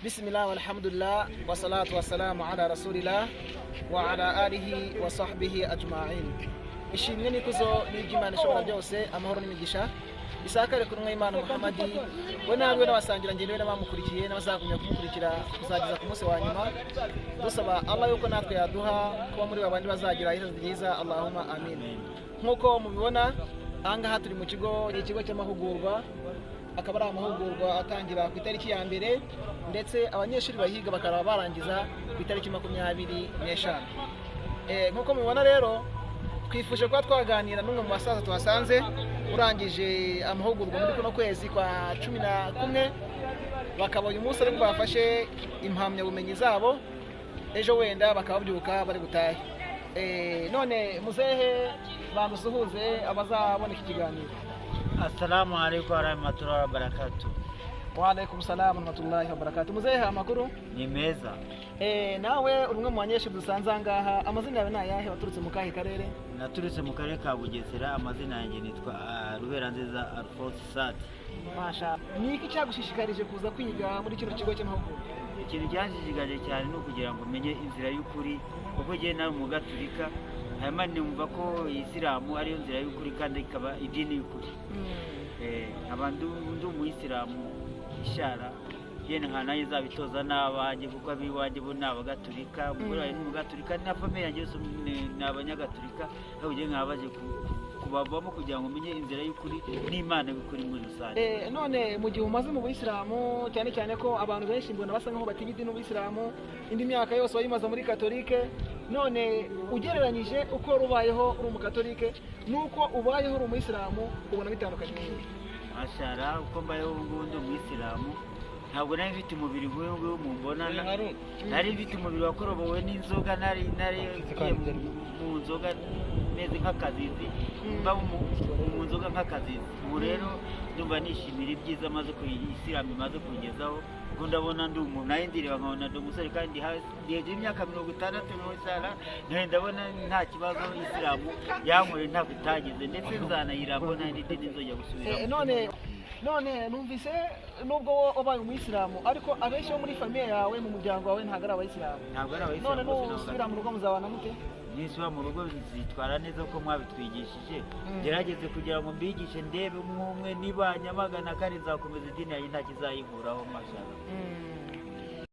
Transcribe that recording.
Bismillah walhamdulillah wa salatu wa salamu ala rasulillah wa ala alihi wa sahbihi ajma'in. Ishimwe n'ikuzo n'iby'Imana ishobora byose, amahoro n'imigisha isakare kuri Imana Muhammadi we nawe n'abasangira ngende n'abamukurikiye n'abazagumya kumukurikira kuzageza ku munsi wa nyuma. Dusaba Allah yuko natwe yaduha kuba muri babandi bazagira iherezo ryiza, Allahumma amin. Nkuko mubibona ahangaha turi mu kigo cy'amahugurwa, akaba ari amahugurwa atangira ku itariki ya mbere ndetse abanyeshuri bahiga bakaba barangiza ku itariki 25. Nkuko mubibona rero twifuje kuba twaganira n'umwe mu basaza tuhasanze urangije amahugurwa muri kuno kwezi kwa 11, bakaba uyu munsi ariko bafashe impamyabumenyi zabo, ejo wenda bakababyuka bari gutahe. None muzehe bamusuhuze abazabona iki kiganiro. Assalamu alaikum warahmatullahi wabarakatuh. Wa alaikum salam warahmatullahi wabarakatuh. Muzehe amakuru Ni meza. Nawe umwe mu banyeshuri dusanze angaha, amazina yawe nayahe, waturutse mu kahe karere? Naturutse mu karere ka Bugesera, amazina yanjye nitwa Ruberanziza Alphonse Sadi. Masha, ni iki cyagushishikarije kuza kwiga muri kino kigo cy'amahugurwa? Ikintu cyanshishikaje cyane ni ukugira ngo menye inzira y'ukuri, kuko ngiye nari mu Gatulika, hanyuma numva ko Isilamu ariyo nzira y'ukuri kandi ikaba idini y'ukuri. Nkaba ndi umuyisilamu ishara, yene nkanaye zabitoza n'abanjye kuko abiwanjye bo n'abagatulika, umugore wawe n'umugatulika, na famille yanjye yose n'abanyagatulika, ahubwo nkabaje kubavamo kugira ngo menye inzira y'ukuri n'Imana y'ukuri muri rusange. None mu gihe umaze mu Buyisilamu, cyane cyane ko abantu benshi mbona basa nkaho batinya idini n'Ubuyisilamu, indi myaka yose wayimaze muri Katolike, none ugereranyije uko rubayeho uri umukatolike nuko ubayeho uri umuyisilamu, ubona bitandukanye n'ibindi? Mashara, uko mbayeho ubu ndi umuyisilamu, ntabwo nari mfite umubiri nk'uyu nguyu mumbona, nari mfite umubiri wakorobowe n'inzoga, nari mu nzoga meze nk'akazizi, mba mu nzoga nk'akazizi. Ubu rero ndumva nishimira ibyiza maze Isilamu imaze kungezaho, kuko ndabona ndi umuntu nayo ndireba nkabona ndi umusore kandi hejuru y'imyaka 60 ndabona nta kibazo Isilamu yankoreye ntabwo itagize, ndetse nzanayiramo nta n'idini nzojya gusubiramo. None numvise nubwo wabaye umuyisilamu ariko abenshi bo muri famille yawe mu muryango wawe ntabwo ari abayisilamu. Ntabwo ari abayisilamu. None nusubira mu rugo muzabana mute? Nisubira mu rugo bizitwara neza ko mwabitwigishije, gerageze kugira ngo mbigishe ndebe umwe nibanyamagana kandi nzakomeza idini yanjye nta kizayinkuraho. Mashara.